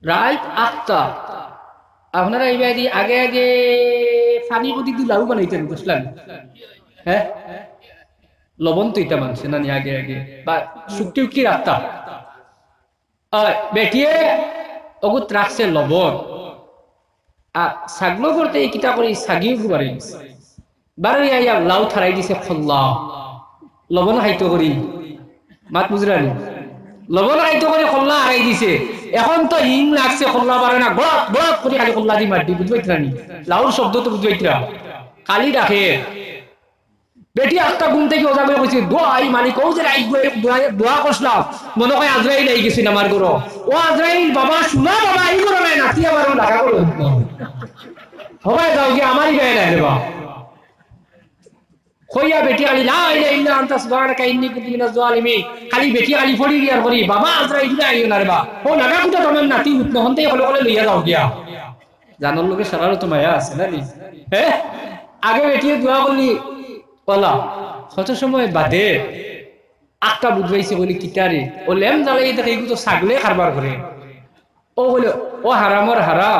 Right ৮টা। আপনারা এইবার আগে আগে পানি কদি দিয়ে লাউ বানাইতেন বুঝলেন? হ্যাঁ, লবণ তো এটা মানছে না নি আগে আগে বা শুক্তি উক্তি রাখতাম। বেটিয়ে অগুত রাখছে লবণ আর ছাগলো করতে এই কিতা করে ছাগিও গুবারে দিছে বারে আইয়া লাউ থারাই দিছে খল্লা লবণ খাইতে করি মাত বুঝরানি লবণ খাইতে করে খল্লা হারাই দিছে। এখন তো হিং লাগছে খল্লা পারে না গড়াত গড়াত করে খালি খল্লা দি মারদি বুঝবাইতরানি লাউর শব্দ তো বুঝবাইতরা কালি ডাকে বেটি আটটা ঘুম থেকে ওজা করে কইছে দোয়াই মালিক ও যে রাইট দোয়া করলাম মনে হয় আজরাইল আই গেছিল আমার ঘর ও আজরাইল বাবা শুনা বাবা এই ঘর নাই নাতি আবার ঢাকা করে সবাই যাও কি আমারই গায়ে নাই রে বা কইয়া বেটি আলি লা ইলাহা ইল্লা আনতা সুবহানাকা ইন্নী কুনতু মিনাজ জালিমিন খালি বেটি আলি ফড়ি দিয়ার করি বাবা আজরাইল আইও না রে বা ও নাগা কুটা তোমার নাতি উঠনো হন্তে হলে হলে লইয়া যাও গিয়া জানার লোকে সারারও তো মায়া আছে না নি হ্যাঁ আগে বেটি দোয়া করলি বলা কত সময় বাদে আটটা বুঝবাইছে বলি কিতারে ও লেম জ্বালাই দেখে এগুলো তো ছাগলে খারবার করে ও বলে ও হারামর হারা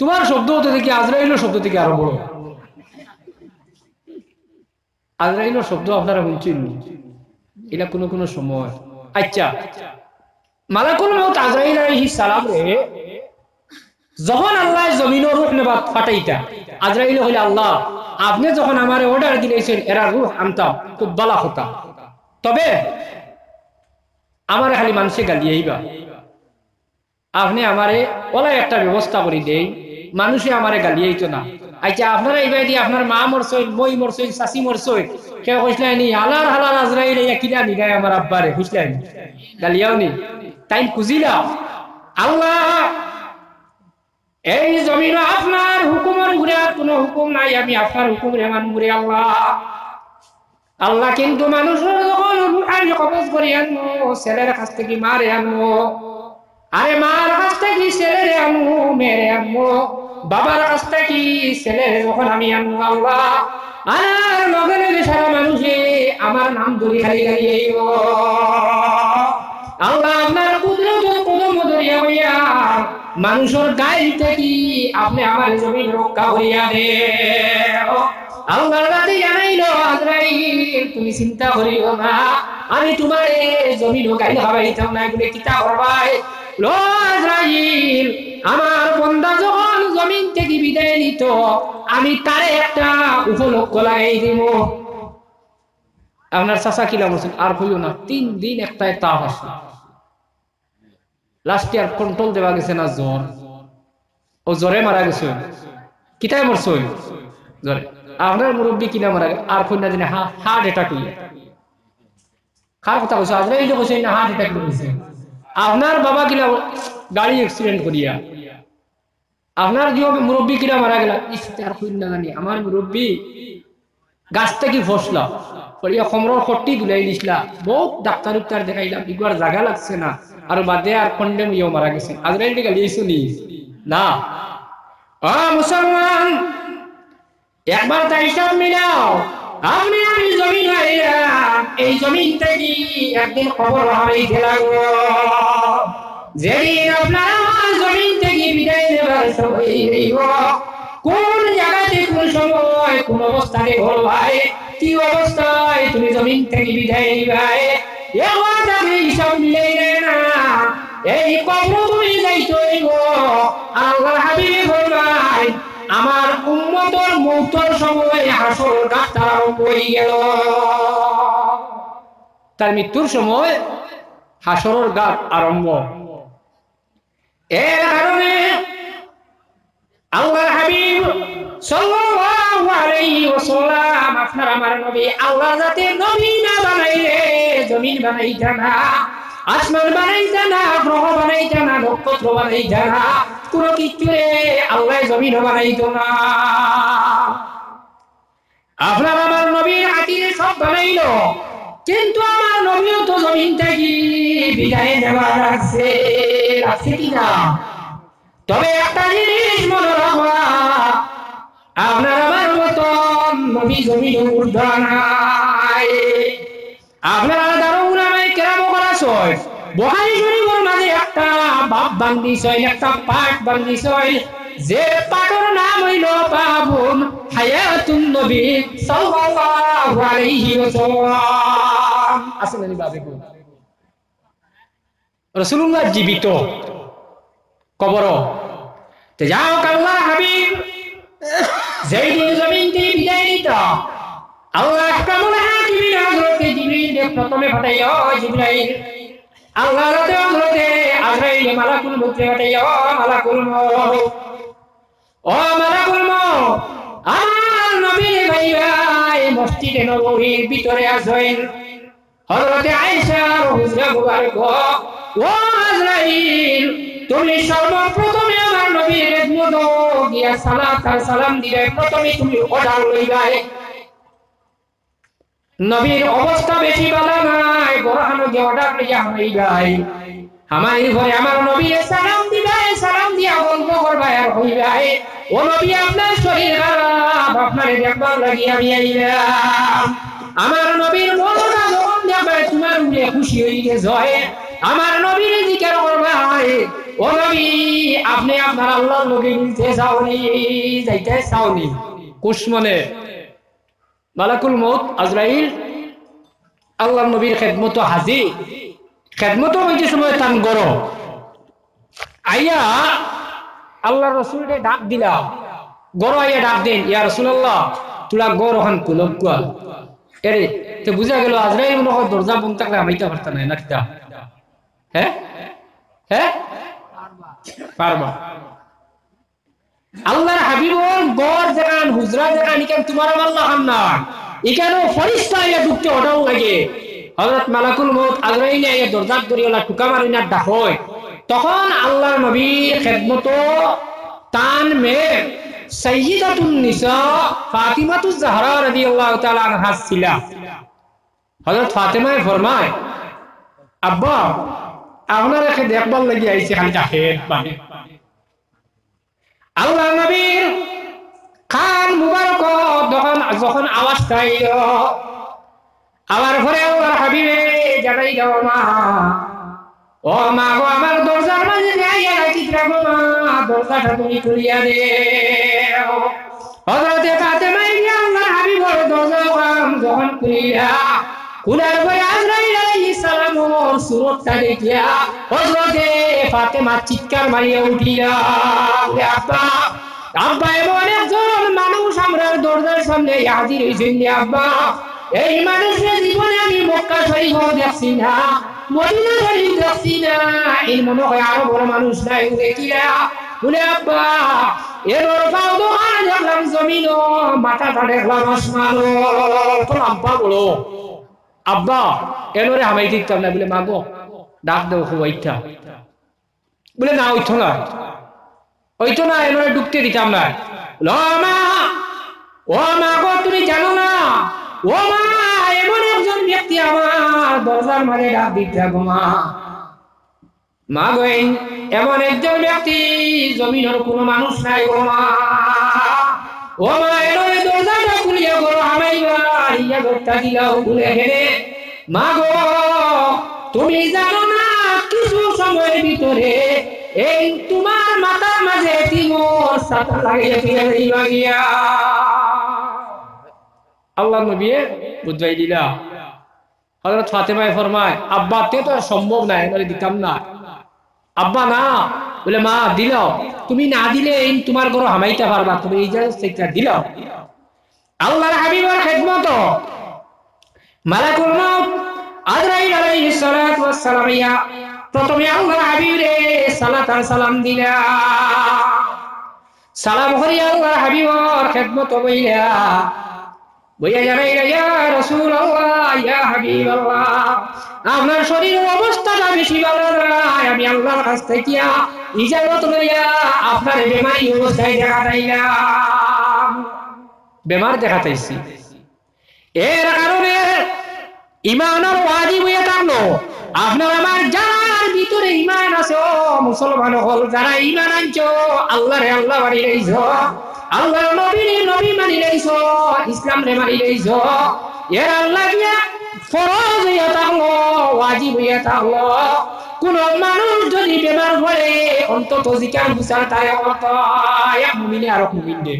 তোমার শব্দ হতে দেখি আজরাইলের শব্দ থেকে আরো বড় আজরাইলের শব্দ আপনারা শুনছেন এটা কোনো কোনো সময় আচ্ছা মালাকুল মউত আজরাইল আলাইহিস সালাম রে যখন আল্লাহ জমিনের রূহ নেবাত ফাটাইতা আজরাইল হইলে আল্লাহ আপনি যখন আমারে অর্ডার দিলেছেন এরা রূহ আনতাম খুব বালা হতা তবে আমার খালি মানুষে গালিয়েইবা আপনি আমারে ওলাই একটা ব্যবস্থা করে দেই মানুষে আমারে গালিয়েইতো না। আচ্ছা আপনারা এইবার দিয়ে আপনার মা মরছই মই মরছই শাশি মরছই কেউ কইসলাই নি আলার হালার আজরাইল ইয়া কিলা নিগায় আমার আব্বারে কইসলাই নি গালিয়াও নি তাই কুজিলা আল্লাহ এই জমিন আপনার হুকুমের উপরে আর কোনো হুকুম নাই আমি আপনার হুকুমে মানব রে আল্লাহ। আল্লাহ কিন্তু মানুষের যখন রুহানি কবজ করে আনবো ছেলের কাছ থেকে মারে আনবো আরে মার কাছ থেকে ছেলেরে আনবো মেরে আনবো বাবার কাছ থেকে ছেলের যখন আমি আনবো আল্লাহ আর লগে লগে সারা মানুষে আমার নাম ধরে খালি গাড়ি আল্লাহ আপনার কুদরতের কদম ধরিয়া হইয়া মানুষের গায়ে থেকে আপনি আমার জমিন রক্ষা হইয়া দে আল্লাহর কাছে জানাইলো আজরাইল তুমি চিন্তা করিও না আমি তোমার জমিন গাইল হাবাইতাম না এগুলো কিতা করবাই লো আজরাইল আমার বান্দা যখন জমিন থেকে বিদায় নিত আমি তারে একটা উপলক্ষ লাগাই দিব। আপনার চাচা কিলা বলছেন আর হইও না 3 দিন একটাই তাপ আসে লাস্টে আর কন্ট্রোল দেওয়া গেছে না জ্বর ও জ্বরে মারা গেছে কিতায় মরছে জ্বরে আপনার মুরব্বী কিনা মারা আর কন্যা দিনে হার্ট অ্যাটাক হইয়া কার কথা কইছে আজরাইল কইছে না হার্ট অ্যাটাক কইছে আপনার বাবা কিনা গাড়ি অ্যাক্সিডেন্ট করিয়া আপনার কি হবে মুরব্বী কিনা মারা গেল আর কন্যা জানি আমার মুরব্বী গাছ থেকে ফসলা পড়িয়া কমরর খট্টি দুলাই দিছিলা বহুত ডাক্তার উক্তার দেখাইলাম এগুয়ার জায়গা লাগছে না আর বাদে আর কন্ডেম ইয়ে মারা গেছে আজরাইল টিকা লিয়েছো নি না মুসলমান একবার তাই সব মিলাও আমি জমিন হাইয়া এই জমিন থেকে একদিন খবর হারাইতে লাগবো যেদিন আপনার আমার জমিন থেকে বিদায় নেবার সময় নেব কোন জায়গাতে কোন সময় কোন অবস্থায় হল ভাই কি অবস্থায় তুমি জমিন থেকে বিদায় নিবাই সব মিলে না এই কবর তুমি যাইতে হইব আল্লাহ হাবিব বলবাই আমার উম্মতের মৌতের সময় হাসর ডাক্তার আরম্ভ হয়ে গেল তার মৃত্যুর সময় হাসরের গাত আরম্ভ এর কারণে আল্লাহ হাবিব সাল্লাল্লাহু আলাইহি ওয়াসাল্লাম আপনার আমার নবী আল্লাহ যাতে নবী না বানাইলে জমিন বানাইতা না আসমান বানাইতা না গ্রহ বানাইতা না নক্ষত্র বানাইতা না কোনো কিছু আল্লাহ জমিন বানাইতো না আপনার আমার নবীর হাতিরে সব বানাইলো কিন্তু আমার নবীও তো জমিন থেকে বিদায় নেওয়া রাখছে রাখছে কিনা তবে একটা জিনিস মনে রাখবা আপনার আমার মতন নবী জমিন ঊর্ধ্ব নাই আপনারা দারুণ আমায় কেরাম করাছয় বুখারী শরীফের মাঝে একটা বাব বান্দিছয় একটা পাঠ বান্দিছয় যে পাঠের নাম হইল বাবুন হায়াতুন নবী সাল্লাল্লাহু আলাইহি ওয়াসাল্লাম। আসলে বাবে কো রাসূলুল্লাহ জীবিত কবর তে যাও আল্লাহ হাবিব যেই দিন জমিন থেকে বিদায় নিত আল্লাহ আহকামুল হাকিমিন হযরত জিবরিল প্রথমে পাঠাইয়া জিবরাইল আল্লাহ হযরত আজরাইল মালাকুল মউত পাঠাইয়া মালাকুল মউত ও মালাকুল মউত আমার নবী ভাইয়া এই মসজিদে নববীর ভিতরে আছেন হযরত আয়েশা হুজরা মুবারক ও আজরাইল তুমি সর্বপ্রথমে আমার নবীর খেদমত গিয়া সালাত আর সালাম দিলে প্রথমে তুমি অর্ডার লইবাই নবীর অবস্থা বেশি ভালো নাই বড়হানো যে অর্ডার লইয়া হইবাই আমার ঘরে আমার নবীর সালাম দিবাই সালাম দিয়া গল্প করবাই আর হইবাই ও নবী আপনার শরীর খারাপ আপনারে দেখবার লাগি আমি আইলাম আমার নবীর মনটা যখন দেখবে তোমার উপরে খুশি হইলে জয় আমার নবীর জিকির করবাই ও নবী আপনি আপনার আল্লাহর লগে মিলতে চাওনি যাইতে চাওনি কুশমনে মালাকুল মউত আজরাইল আল্লাহর নবীর খেদমত হাজির খেদমত হইতে সময় তান গর আইয়া আল্লাহর রাসূলকে ডাক দিলা গর আইয়া ডাক দেন ইয়া রাসূলুল্লাহ তুলা গর হন কুলকুয়া এরে তে বুঝা গেল আজরাইল মনে হয় দরজা বন্ধ থাকলে আমাইতা পারতা না নাকিটা হ্যাঁ হ্যাঁ পারবা আল্লাহর হাবিবর গড় জান হুজরা জান ইকান তোমার আল্লাহ হামনা ইকানো ফেরেশতা আইয়া ঢুকতে অডাও লাগে হযরত মালাকুল মউত আজরাইল আইয়া দরজা করিওলা টুকা মারিনা ডাকয় তখন আল্লাহর নবী খেদমত তান মে সাইয়্যিদাতুন নিসা ফাতিমাতুজ জাহরা রাদিয়াল্লাহু তাআলা আনহা ছিলা হযরত ফাতেমা ফরমায় আব্বা আপনারা কে দেখবার লাগি আইছে খালিটা হেড মানে আল্লাহর নবীর কান মুবারক যখন আওয়াজ পাইল আবার পরে আল্লাহর হাবিবে জানাই দাও মা ও মা গো আমার দরজার মাঝে আইয়া রাখি রাখো মা দরজাটা তুমি খুলিয়া দে হযরত ফাতেমা আল্লাহর হাবিবের দরজা যখন খুলিয়া খুলার পরে আজরাইল আলাইহিস সালামের সুরতটা দেখিয়া হযরত ফাতেমা চিৎকার মারিয়া উঠিয়া আব্বা আব্বা এমন একজন মানুষ আমরা দরজার সামনে হাজির হইছেন আব্বা এই মানুষের জীবনে আমি মক্কা শরীফ দেখছি না মদিনা শরীফ দেখছি না এই মনে হয় আরো বড় মানুষ নাই দেখিয়া বলে আব্বা এর পাও দোকান দেখলাম জমিন মাথাটা দেখলাম আসমান তো আব্বা বলো আব্বা এনোরে হামাই দিতাম না বলে মাগো ডাক দেও হইতা বলে না ওইতো না এনোরে ঢুকতে দিতাম না ও মা গো তুমি জানো না ও মা এমন একজন ব্যক্তি আমার দরজার মাঝে ডাক দিতে গো মা গো এমন একজন ব্যক্তি জমিনের কোনো মানুষ নাই গো মা ও মা এনোরে দরজাটা খুলিয়া গো হামাইবার ইয়া ঘরটা দিলাও খুলে হেরে মা গো তুমি জানো না কিছু সময়ের ভিতরে এই তোমার মাথার মাঝে তিমোর সাথে লাগিয়ে গিয়া আল্লাহ নবী বুঝাই দিলা হযরত ফাতেমা ফরমায় আব্বা তে তো সম্ভব না এবারে দিতাম না আব্বা না বলে মা দিলাও তুমি না দিলে এই তোমার ঘর হামাইতে পারবা তুমি এই যে সেটা দিলাও আল্লাহর হাবিবের খেদমত মালাকুল মউত আজরাইল আলাইহিস সালাতু ওয়াস সালাম ইয়া প্রথমে আল্লাহর হাবিবে সালাত আর সালাম দিলা সালাম করিয়া আল্লাহর হাবিবের খেদমত বইলা বইয়া জানাইলা ইয়া রাসূলুল্লাহ ইয়া হাবিবাল্লাহ আপনার শরীরের অবস্থাটা বেশি ভালো নয় আমি আল্লাহর কাছ থেকে ইজাজত লইয়া আপনার বেমারি অবস্থায় দেখাইলাম বেমার দেখাইছি এর কারণে ঈমানের ওয়াজিব হয়ে থাকলো আপনার আমার যার ভিতরে ঈমান আছে ও মুসলমান হল যারা ঈমান আনছো আল্লাহরে আল্লাহ মানি লইছো আল্লাহর নবীরে নবী মানি লইছো ইসলাম রে মানি লইছো এর আল্লাহ দিয়া ফরজ হয়ে থাকলো ওয়াজিব হয়ে থাকলো কোন মানুষ যদি বেমার পড়ে অন্তত জিকার বুঝার তাই মুমিনে আর মুমিন দে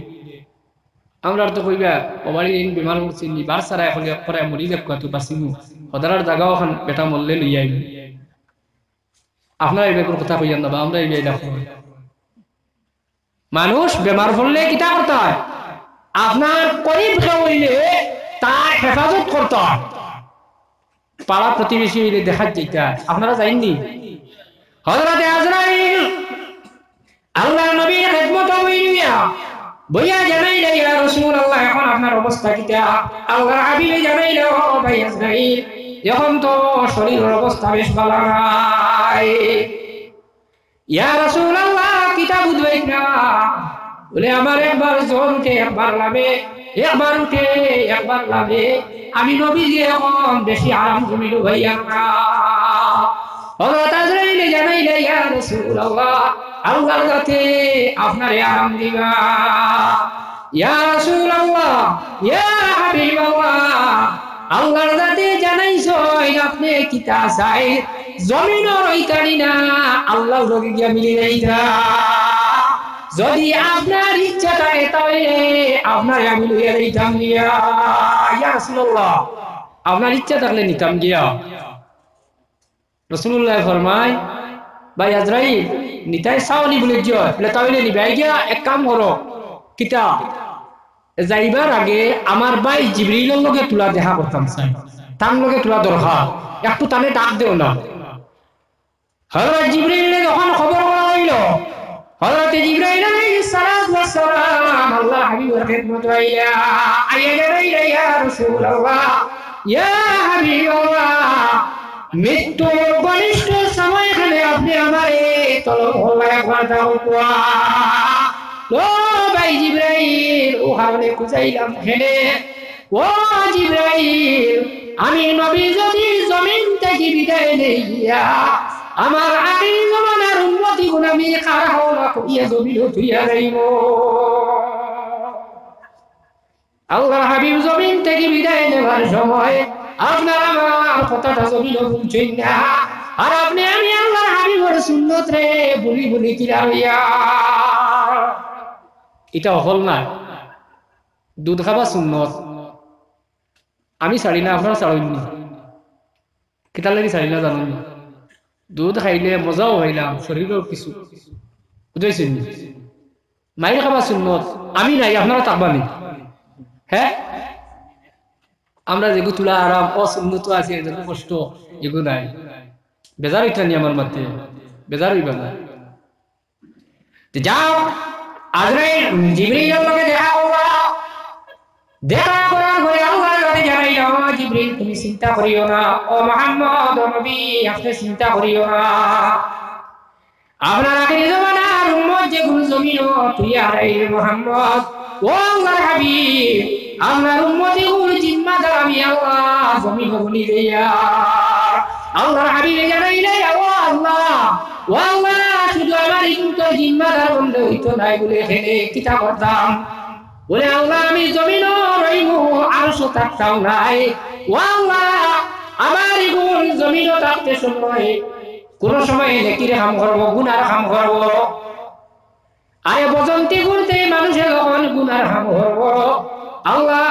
আমরা তো কইবা ওবারি ইন বেমার পড়ছি নিবার সারা এখন পরে মরি যাব কত বাসিমু হদারার জায়গাও এখন বেটা মরলে লই আইব আপনারা এই কথা কইয়ান না আমরা এই দেখো মানুষ বেমার পড়লে কিটা করতে হয় আপনার করিব হইলে তার হেফাজত করতে হয় পাড়া প্রতিবেশী হইলে দেখা যেটা আপনারা জানেননি হযরত আজরাইল আল্লাহর নবীর খিদমত হইয়া বইয়া জানাইলা ইয়া রাসূলুল্লাহ এখন আপনার অবস্থা কিটা আল্লাহর হাবিবে জানাইলা ও ভাই আজরাইল এখন তো শরীরের অবস্থা বেশ ভালো নাই ইয়া রাসূলুল্লাহ কিটা বুঝবেন না বলে আমার একবার জ্বর উঠে একবার লাগে একবার উঠে একবার লাগে আমি নবীজি এখন বেশি আরাম ঘুমিল ভাইয়া হযরত আজরাইল জানাইলে ইয়া রাসূলুল্লাহ আল্লাহর কাছে আপনারে আরাম দিবা ইয়া রাসূলুল্লাহ ইয়া হাবিবাল্লাহ আল্লাহর কাছে জানাইছো আপনি কিতা চাই জমিনের হইতারি না আল্লাহর লগে গিয়া মিলি যাইতা যদি আপনার ইচ্ছা থাকে তাহলে আপনার আমি লইয়া যাইতাম গিয়া ইয়া রাসূলুল্লাহ আপনার ইচ্ছা থাকলে নিতাম গিয়া রাসূলুল্লাহ ফরমায় ভাই আজরাইল নিতাই সাওনি বলে গিয়া বলে তাহলে নিবাই গিয়া এক কাম করো কিতা যাইবার আগে আমার ভাই জিবরিলের লগে তুলা দেখা করতাম চাই তার লগে তুলা দরকার একটু তানে ডাক দেও না হযরত জিবরিলে যখন খবর হইল হযরত জিবরাইল আলাইহিস সালাতু ওয়াস সালাম আল্লাহ হাবিবের খিদমত আইয়া আইয়া ইয়া রাসূলুল্লাহ ইয়া হাবিবাল্লাহ মৃত্যু ঘনিষ্ঠ সময় হলে আপনি আমারে তলব হল্লা একবার দাও ও ভাই জিবরাইল ও হারনে কুজাইলাম হেনে ও জিবরাইল আমি নবী যদি জমিন থেকে বিদায় নেইয়া আমার আখির জামানার উম্মতি গুণ আমি খারা হওয়া কইয়া জমিন হইয়া যাইব আল্লাহর হাবিব জমিন থেকে বিদায় নেবার সময় আপনার আমার কথাটা জমিন বুঝছেন না আর আপনি আমি আল্লাহর হাবিবের সুন্নত রে বলি বলি কিরা হইয়া এটা হল না দুধ খাবা সুন্নত আমি ছাড়ি না আপনারা ছাড়েননি কিতা লাগি ছাড়ি না জানেন দুধ খাইলে মজাও হইলাম শরীরের কিছু বুঝাইছেন মাইল খাবা সুন্নত আমি নাই আপনারা তাকবানি হ্যাঁ আমরা যেগু তুলা আরাম অসুন্নত আছে যেগু কষ্ট এগু নাই বেজার হইতা নি আমার মাতে বেজার হইবা না যাও আজরাইল জিবরিলের লগে দেখা করবা দেখা করার পরে আল্লাহর কাছে জানাইল জিবরিল তুমি চিন্তা করিও না ও মুহাম্মদ ও নবী আপনি চিন্তা করিও না আপনার আখির জামানার উম্মত যে গুণ জমিন তুই আরাই মুহাম্মদ ও আল্লাহর হাবিব আপনার উম্মতি গুণ জিম্মাদার আমি আল্লাহ জমিন বলি দেয়া আল্লাহর হাবিব জানাইলে ও আল্লাহ ও আল্লাহ শুধু আমার কিন্তু জিম্মাদার বন্ধ হইতো নাই বলে হেনে কিতা করতাম বলে আল্লাহ আমি জমিন রইব আরশও থাকতাম নাই ও আল্লাহ আমার গুণ জমিনও থাকতে সময় কোন সময় নেকির কাম করবো গুনার কাম করবো আরে বজন্তি করতে মানুষে যখন গুনার কাম করবো আল্লাহ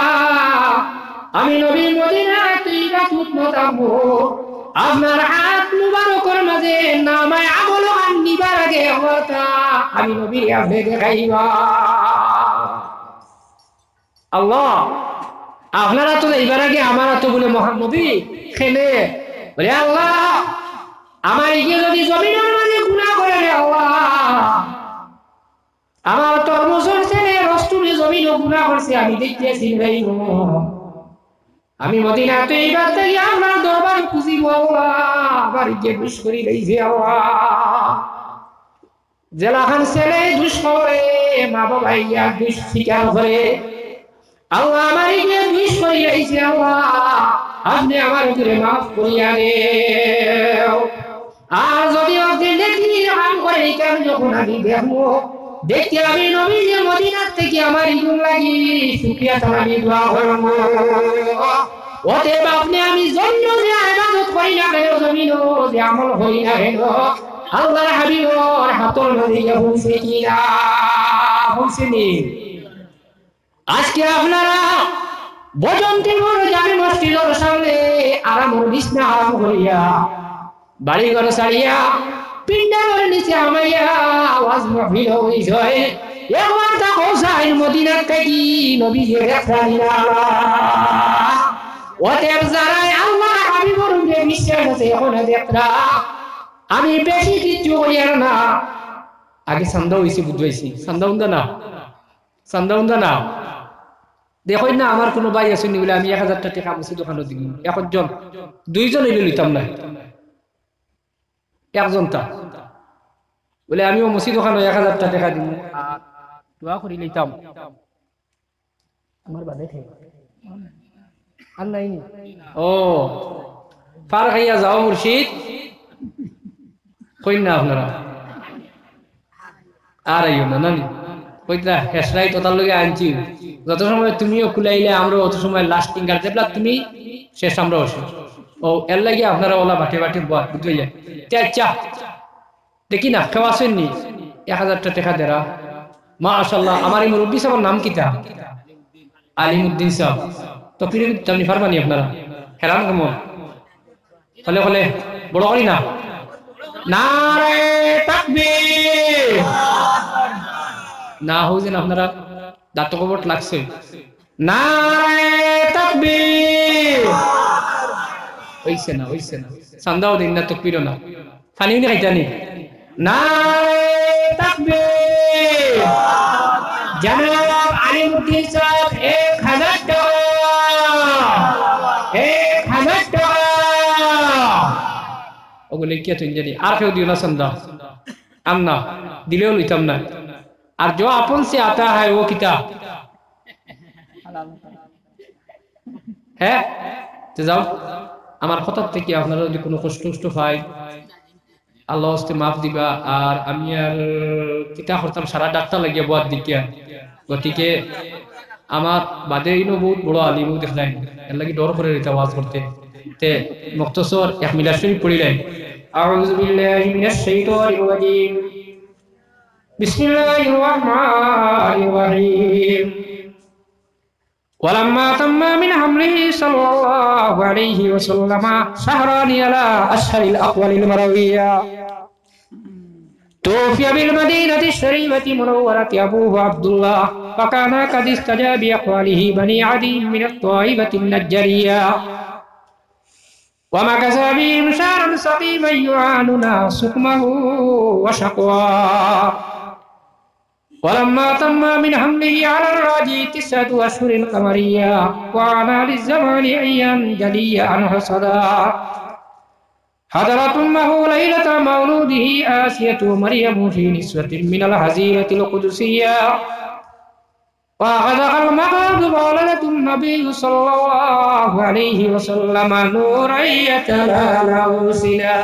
আমি নবী মদিনা তুইরা ফুটনো থাকবো আপনার হাত মুবারকের মাঝে নামায় আমল নিবার আগে আমি নবী আপনি দেখাইবা আল্লাহ আপনারা তো এইবার আগে আমার তো বলে মহানবী খেলে বলে আল্লাহ আমার এগিয়ে যদি জমিনের মাঝে গুনাহ করে রে আল্লাহ আমার তরমুজের ছেলে রস্তুরে জমিনও গুনাহ করছে আমি দেখতেছি ভাই আমি মদিনাতে এইবার থেকে আপনার দরবার খুঁজিব আল্লাহ আবার গিয়ে দুষ করি রইছে আল্লাহ জেলাখান ছেলে দুষ করে মা বাবা ইয়া দুষ স্বীকার করে আল্লাহ আমার গিয়ে দুষ করি রইছে আল্লাহ আপনি আমার উপরে মাফ করিয়া দেও আর যদি আপনি দেখি কাম করে এই কাম যখন আমি দেখবো দেখতে আমি নবীর মদিনার থেকে আমার ইগুন লাগি শুকরিয়া তাআলা দোয়া করব অতএব আপনি আমি জমিন যে ইবাদত করি না কেন, জমিন যে আমল করি না কেন, আল্লাহর হাবিবর হাতর নদীকে হুঁসে কিনা হুঁসেনি। আজকে আপনারা বজন্তীপুর জামি মসজিদের সামনে আরাম বিছনা আরাম করিয়া বাড়ি ঘর ছাড়িয়া পিন্ডার নিচে আমাইয়া আওয়াজ মাহফিল হইছে। একবার তা কৌসাইন মদিনার থেকে নবী রেখাইনা। অতএব যারাই আল্লাহ হাবিবর উপরে বিশ্বাস আছে এখন দেখরা আমি বেশি কিছু করিয়ার না। আগে সান্দা হইছি বুঝাইছি, সান্দা উন্দা না, সান্দা উন্দা না। দেখুন না আমার কোনো ভাই আসেনি বলে আমি 1000 টাকা মুসি দোকানে দিই, একজন দুইজন এলে লইতাম না, একজন তা বলে আমিও মুসি দোকানে 1000 টাকা দিব আর দোয়া করি লইতাম। আমার বাদে থেকে আর নাই নি ও পার খাইয়া যাও মুর্শিদ কই না আপনারা আর আইও না নানি কইতা হেসরাই তোতার লগে আনছি। যত সময় তুমিও খুলাইলে আমরা অত সময় লাস্টিং কার যেবলা তুমি শেষ আমরা বসে ও এর লাগে আপনারা ওলা বাটে বাটে বুঝে যায়। চা দেখি না কেউ আসেননি 1000 টাকা দেরা মাশাআল্লাহ। আমার এই মুরব্বী সাহেবের নাম কিতা? আলিমউদ্দিন সাহেব। তো ফিরে তেমনি ফারমানি আপনারা হেরান কেমন হলে হলে বড় করি না নারে তাকবীর না হউছেন আপনারা দাঁত কবট লাগছে নারে তাকবীর হইছে না হইছে না সান্দাও দিন না তাকবীরও না ফানিও নি খাইতানি নারে তাকবীর জনাব আলিমউদ্দিন সাহেব 1000 টাকা 1000 টাকা ওগুলো কি তুই জানি আর কেউ দিও না সন্ধ্যা আমনা দিলেও লইতাম না। আর जो अपन से आता है वो किता है তো যাও আমার কথা থেকে আপনারা যদি কোনো কষ্ট পাই আল্লাহ ওস্তে মাফ দিবা। আর আমি আর কিতা করতাম সারা ডাক্তার লাগিয়ে বাদ দিকিয়া গতিকে আমার বাদে ইনো বহুত বড় আলিমও দেখলেন এর লাগি ডর করে রিতা ওয়াজ করতে তে মুক্তসর এক মিলাদ শরীফ পড়িলেন আউযু বিল্লাহি মিনাশ শাইতানির রাজীম বিসমিল্লাহির রহমানির রহিম ولما تم من حمله صلى الله عليه وسلم شهران على أشهر الأقوال المروية توفي بالمدينة الشريفة منورة أبوه عبد الله فكان قد استجاب بأقواله بني عدي من الطائفة النجارية ومكث بهم شهرا سقيما يعانون سقمه وشقواه. ولما تم من حمله على الراجي 9 أشهر قمرية وعانى للزمان عيا جليا عنه صدى حضرت أمه ليلة مولوده آسية مريم في نسوة من الهزيرة القدسية وأخذ المقاد فولدت النبي صلى الله عليه وسلم نورا يتلالى سنا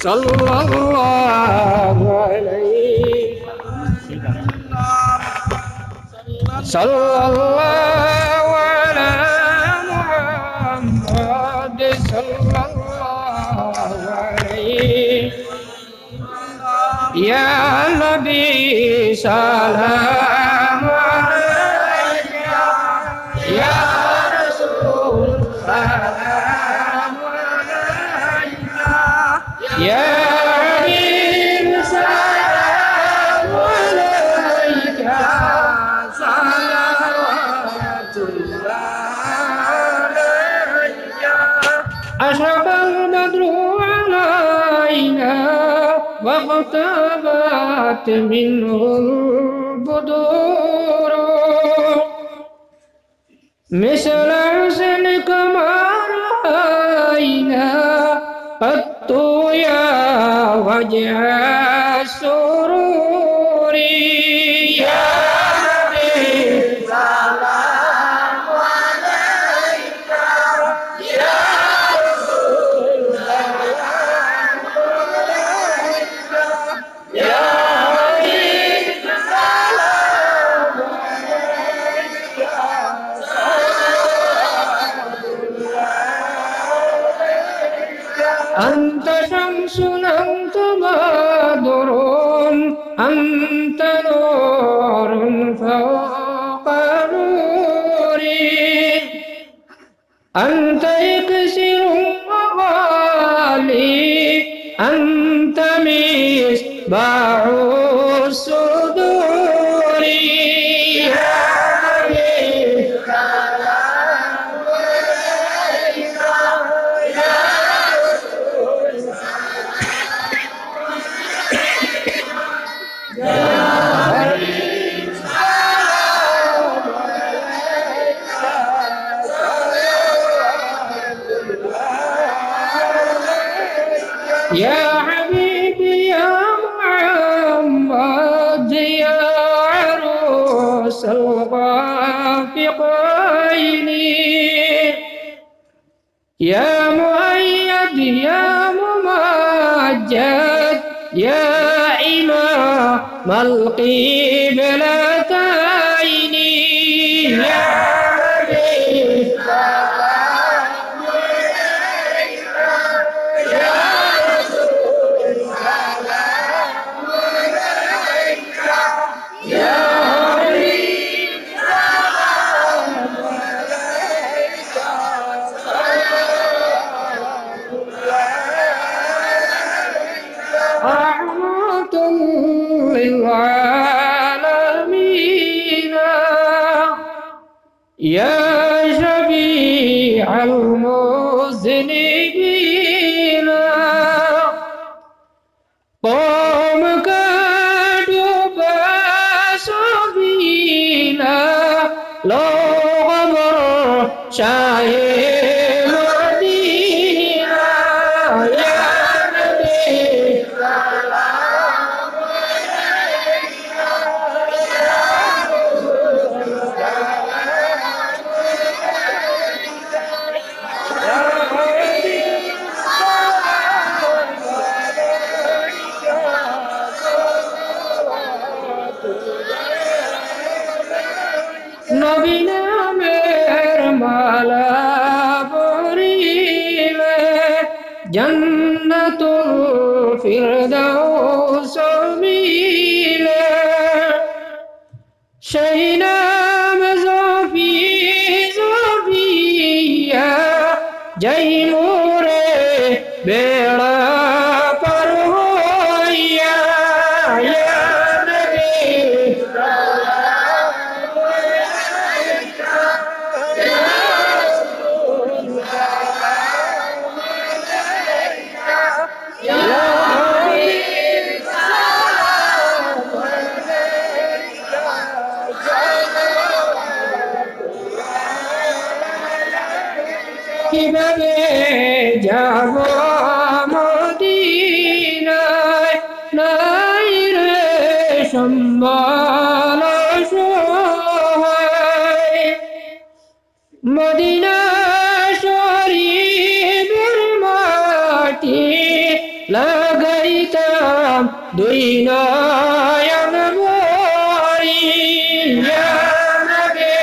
صلى الله عليه صلى الله على محمد صلى الله عليه يا نبي سلام عليك يا رسول سلام عليك يا حبيب سلام عليك صلوات الله عليك أشرق البدر علينا واقتبت منه البدور مثل حسنك ما رأينا قط يا وجه السرور يا نبي سلام عليك يا رسول سلام عليك يا حبيب سلام أنت شمس أنت بدر أنت نور فوق نوري أنت إكسر وغالي أنت مصباح الصدور يا نبي يا حبيبي يا محمد يا عروس الغافقين يا مؤيد يا ممجد يا إمام القبلتين يا نبي رحمة للعالمين يا شفيع المذنبين قومك دباس فينا لو غبر شاهد مدينة يا نبي নবীনা মের মালা পরিলে জান্নাতুল ফিরদাউস মিলে সেই নাম জফি জফিয়া যাই মোরে বেড়া পার হইয়া ইয়া নবী কিভাবে যাব মদিনায় নাই রে সম্বল সহায় মদিনা শরীফের মাটি লাগাইতাম দুই নয়ন ভরি ইয়া নবী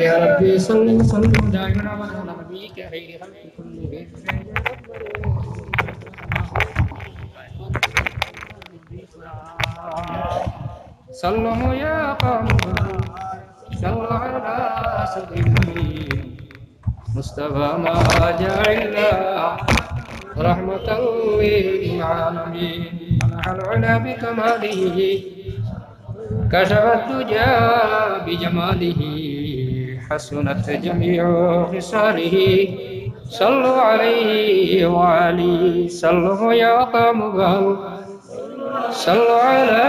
يا ربي صل وسلم دائما على نبيك خير خلق كلهم صلوا يا قوم صلوا على سيدنا مصطفى ما جعل رحمة للعالمين العلا بكماله كشف الدجى بجماله حسنت جميع خصاله صلوا عليه وعليه صلوا يا قوم صلوا على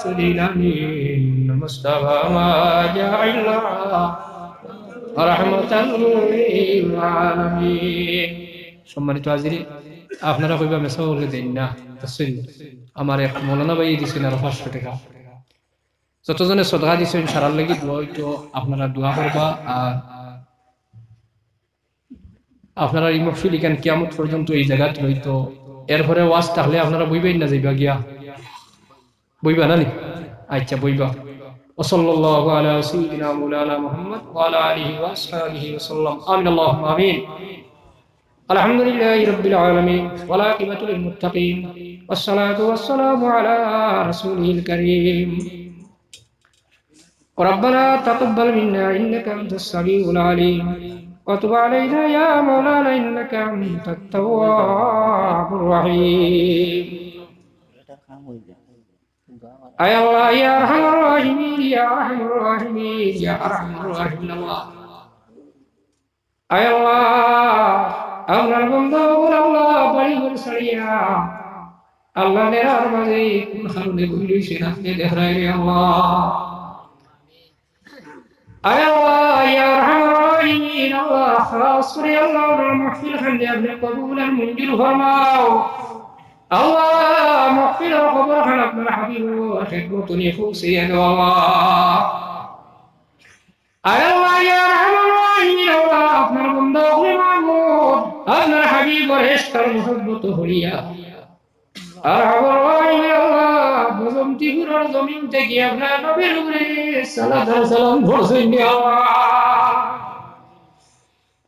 سيدنا المصطفى ما جعل رحمة للعالمين সম্মানিত হাজিরি আপনারা কইবা মেসা বলে দেন না তসিল আমার এক মৌলানা ভাই দিছেন আর 500 টাকা যতজনে সদকা দিছেন সারার লাগি দোয়া হইতো, আপনারা দোয়া করবা। আর আপনারা এই মহফিল ইখান কিয়ামত পর্যন্ত এই জায়গাত হইতো। এরপরে ওয়াজ তাহলে আপনারা বইবেন না যাইবা গিয়া, বইবা না নি? আচ্ছা বইবা। ওসল্লাল্লাহু আলা সাইয়্যিদিনা মাওলানা মুহাম্মদ ওয়া আলা আলিহি ওয়া আসহাবিহি ওয়া সাল্লাম। আমিন আল্লাহুম্মা আমিন। আলহামদুলিল্লাহি রাব্বিল আলামিন ওয়াল আকিবাতু লিল মুত্তাকিন ওয়াসসালাতু ওয়াসসালামু আলা রাসূলিল কারীম। ربنا تقبل منا إنك أنت السميع العليم وتب علينا يا مولانا إنك أنت التواب الرحيم. أي الله يا أرحم الراحمين يا أرحم الراحمين يا أرحم الراحمين الله. أي الله أمر بندور الله بلغ سريع الله نرى مزيد كل خلق كل شيء نحن يا الله. أي الله يا أرحم الراحمين الله خلاص يا الله المحفل خلي ابن قبول المنجل فرماو الله محفل القبر خلق من حبيب وخدمة نفوسي يا الله. أي الله يا أرحم الراحمين الله أفنى البندق المعبود أفنى الحبيب والعشق المحبة هليا أرحم الراحمين الله بزمتي فرر زمين تكي أفنى نبي الغريس صلاة السلام فرسين يا الله.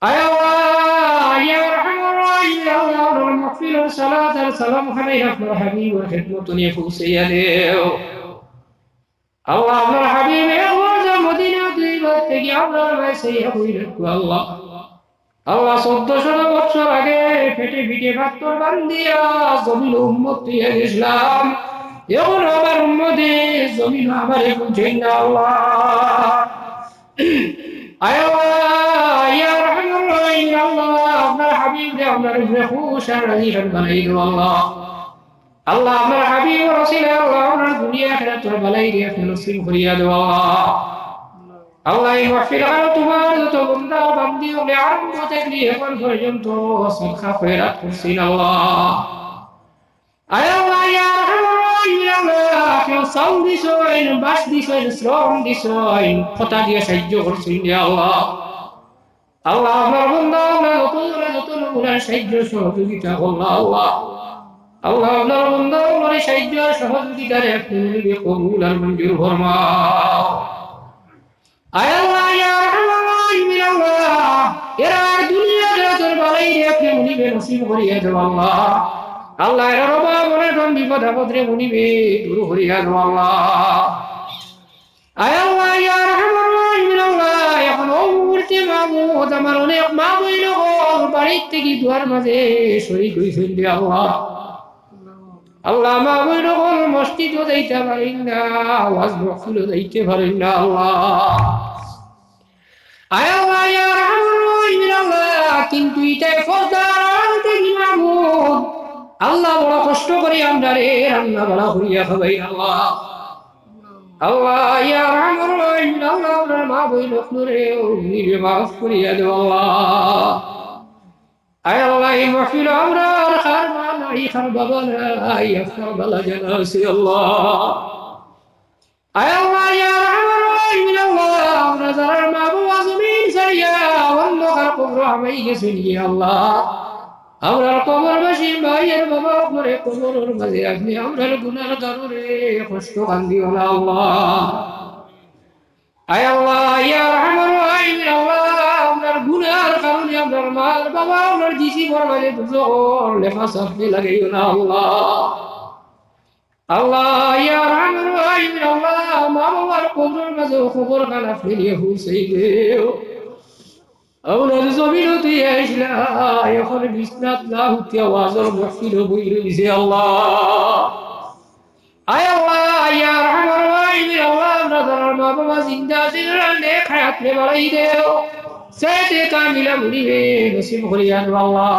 أي الله يا أرحم الراحمين الله المغفر صلاة السلام عليه أفنى الحبيب وخدمة نفوسي يا الله أفنى الحبيب يا الله مدينة طيبة تكي أفنى البيسي أخوينك الله. আল্লাহ 1400 বছর আগে ফেটে ফিটে পাথর বান্ধিয়া জমিন উম্মত দিয়ে ইসলাম, এখন আমার উম্মতের জমিন আমারে বুঝেন না আল্লাহ। আল্লাহ ইয়া রাহমানুর রহিম আল্লাহ আপনার হাবিবকে আপনার উপরে খুশ আর রাজি বানাই দাও আল্লাহ। আল্লাহ আপনার হাবিব রাসূল আল্লাহ আপনার দুনিয়া আখিরাত বালাই দিয়ে নসিব করিয়া দাও আল্লাহ। আল্লাহ এই মাহফিল তোমার যত বান্দা বান্দি হলে আরম্ভ থেকে এখন পর্যন্ত সদকা খয়রাত করছেন আল্লাহ। আল্লাহ ইয়া রাহমানুর রহিম আল্লাহ কেউ সাউন্ড দিছেন, বাস দিছেন, শ্রম দিছেন, কথা দিয়ে সাহায্য করছেন ইয়া আল্লাহ। আল্লাহ আপনার বান্দা আল্লাহ যত লোকের সাহায্য সহযোগিতা করল আল্লাহ। আল্লাহ আপনার বান্দা আল্লাহর সাহায্য সহযোগিতার আপনি কবুল আর মঞ্জুর ফরমাও। আল্লাহ ইয়া রাহমানুর রহিম আল্লাহ এরা দুনিয়া জগতের বালাই রে আপনি মুনিবে নসিব করিয়া দাও আল্লাহ। আল্লাহ এরা রবা বলে কোন বিপদ আপদে মুনিবে দূর করিয়া দাও আল্লাহ। আল্লাহ ইয়া রাহমানুর রহিম আল্লাহ এখন ও মুহূর্তে মামুদ আমার অনেক মা বইল বাড়ির থেকে দুয়ার মাঝে শরীক হইছেন রে আল্লাহ। আল্লাহ মা বইল মসজিদও যাইতে পারেন না, ওয়াজ মাহফিলও যাইতে পারেন না আল্লাহ। আল্লাহ ইয়া রাহমানুর রহিম আল্লাহ কিন্তু এটাই ফরদান থেকে মামুদ আল্লাহ বড় কষ্ট করে আমরা রে রান্না বাড়া করিয়া খাবাই আল্লাহ। আল্লাহ ইয়া রাহমানুর রহিম আল্লাহ আপনার মা বইল রে নিবে মাফ করিয়া দাও আল্লাহ। আল্লাহ এই মাহফিল আমরা আর খার মা নাই খার বাবা নাই আপনার বালা জানাছি আল্লাহ। আল্লাহ ইয়া রাহমানুর রহিম আল্লাহ আমরা যারা মা বাবা জমিন ছাড়িয়া অন্ধকার কবর হামাই গেছেন ইয়া আল্লাহ। আমরার কবরবাসী ভাইয়ের বাবা করে কবরের মাঝে আপনি আমরার গুনার কারণে কষ্ট কান্দিও না আল্লাহ। আয় আল্লাহ ইয়া রাহমানুর রহিম আল্লাহ আমরার গুনার কারণে আমরার মার বাবা আমরার দিশি বরবাদে দুজোর লেখা সাফে লাগাইও না আল্লাহ। আল্লাহ ইয়া রাহমানুর রহিম আল্লাহ মা বাবার কবরের মাঝে খবর কানা ফেলিয়ে হুসেই দেও আপনার জমিন তুই আসলা এখন বিশ্বনাথ না হতে আওয়াজের মহফিল বই রয়েছে আল্লাহ। আয় আল্লাহ ইয়া রাহমানুর রহিম আল্লাহ আমরা যারা মা বাবা জিন্দা আছেন নেক হায়াত রে বাড়াই দেও, সেতে কামিলা মুনিবে নসিব করিয়া দাও আল্লাহ।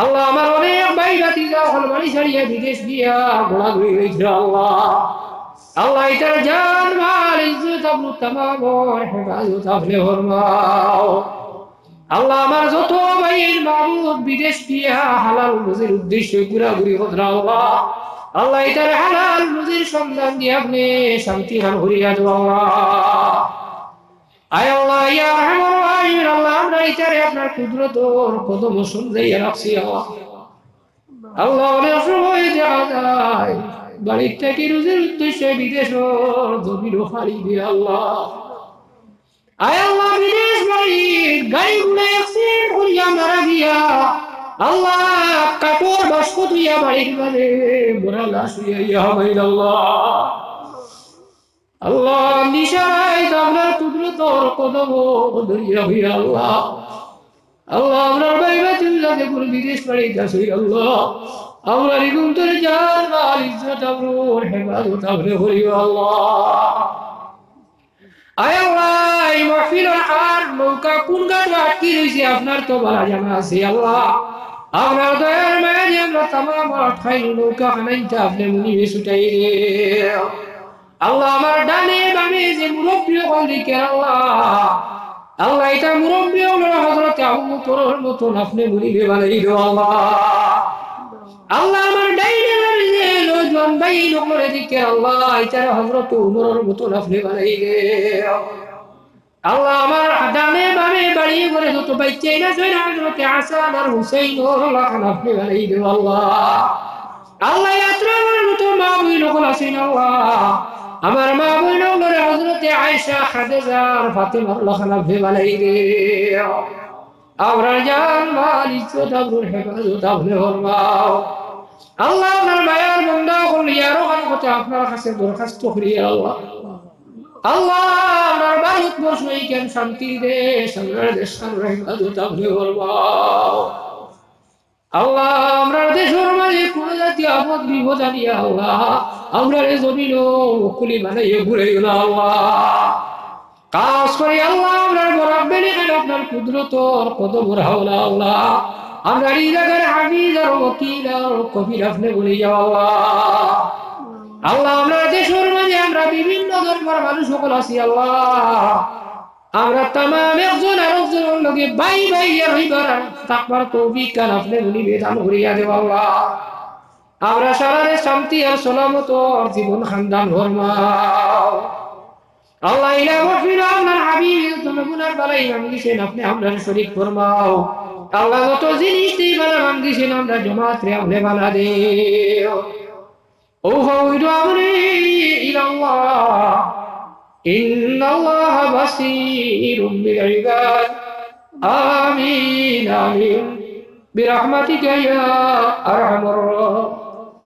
আল্লাহ আমার অনেক ভাই ভাতিজা হল বাড়ি ছাড়িয়া বিদেশ গিয়া ঘোরাঘুরি হয়েছিল আল্লাহ। আল্লাহ এটার জান মাল ইজ্জত আবরু তামাম হেফাজত আপনি ফরমাও। আল্লাহ আমার যত ভাইয়ের মাবুদ বিদেশ গিয়া হালাল রুজির উদ্দেশ্যে ঘোরাঘুরি হতো আল্লাহ। আল্লাহ এটার হালাল রুজির সন্ধান দিয়ে আপনি শান্তি দান করিয়া দেব আল্লাহ। আয় আল্লাহ ইয়া রাহমানুর রাহিম, আল্লাহ আমরা এটারে আপনার কুদরতর কদম সন্ধাইয়া রাখছি আল্লাহ। আল্লাহ অনেক সময় দেখা যায় বাড়ির থেকে রুজির উদ্দেশ্যে বিদেশের জমিরও ফাড়ি দিয়ে আল্লাহ। আয় আল্লাহ বিদেশ বাড়ির গাড়িগুলো অ্যাক্সিডেন্ট করিয়া মারা গিয়া আল্লাহ কাপড় বাস্ক তুইয়া বাড়ির মাঝে মোরা লাশ হইয়া হইল আল্লাহ। আল্লাহ নিশায় আপনার কুদরতর কদম ধরিয়া হইয়া আল্লাহ। আল্লাহ আমরা বাইবা তুইলাকে কোন বিদেশ বাড়িতে আসি আল্লাহ। আমরা রিগুন্তর জান মাল ইজ্জত আমরুর হেফাজত আপনি করিও আল্লাহ। আয় আল্লাহ এই মাহফিলের আর নৌকা কোন ঘাট আটকি রয়েছে আপনার তো বলা জানা আছে আল্লাহ। আপনার দয়ার মায়া যে আমরা তামাম খাই নৌকা খানাইতে আপনি মুনিবে ছুটাই রে আল্লাহ। আমার ডানে বামে যে মুরব্বী হল দিকে আল্লাহ, আল্লাহ এটা মুরব্বী হল হযরত আবু বকরের মতন আপনি মুনিবে বানাই দিও আল্লাহ। আল্লাহ আমার ডাইনে বামে যে নওজোয়ান ভাই নগরের দিকে আল্লাহ এটা হযরত উমরের মতন আপনি বানাই দিও আল্লাহ। আমার ডানে বামে বাড়ি করে যত বাচ্চা না জয়না হযরত হাসান আর হুসাইন আল্লাহ আপনি বানাই দিও আল্লাহ। আল্লাহ ইয়াত্রার মতো মা বই নকল আছেন আল্লাহ। আমার মা বই নগরে হযরত আয়েশা খাদিজা আর ফাতেমা আল্লাহ আপনি বানাই দিও। আমরা জান মাল ইজ্জত আবরুর হেফাজত আপনি ফরমাও আল্লাহ। আপনার মায়ার বান্দা হল ইয়ারো খান কথা আপনার কাছে দরখাস্ত করি আল্লাহ। আল্লাহ আপনার ভারতবর্ষ কেন শান্তি দেশ, আমরা দেশ হেফাজত আপনি ফরমাও আল্লাহ। আমরা দেশের মাঝে কোন জাতি আপদ বিপদ আনিয়া আল্লাহ আমরা জমিন কুলি বানাইয়ে ঘুরে গেল আল্লাহ। কাজ করি আল্লাহ আপনার বরাবরে আপনার কুদরতর কদম রাহলা আল্লাহ। আমরা এই জায়গার হাফিজ আর ওয়াকিল আর কবির আপনি বলে যাও আল্লাহ। আল্লাহ আমরা দেশের মাঝে আমরা বিভিন্ন ধর্মের মানুষ সকল আছি আল্লাহ। আমরা তামাম একজন আরেকজনের লগে ভাই ভাই হইবার থাকবার তৌফিক কান আপনি নিবেদন করিয়া দেব আল্লাহ। আমরা সারারে শান্তি আর সালামত আর জীবন খানদান ফরমাও আল্লাহ। ইলা মাহফিল আপনার হাবিব তুমি গুনার বালাই মাঙ্গিছেন আপনি আমরা শরীক ফরমাও আল্লাহ। যত জিনিস দিয়ে বালা মাঙ্গিছেন আমরা জমাত রে আপনি বালা দেও ও হাউদু আমরি ইলাল্লাহ ইন্নাল্লাহা বাসীরুম বিল ইবাদ আমিন আমিন বিরহমাতিকা ইয়া আরহামার রাহিমিন।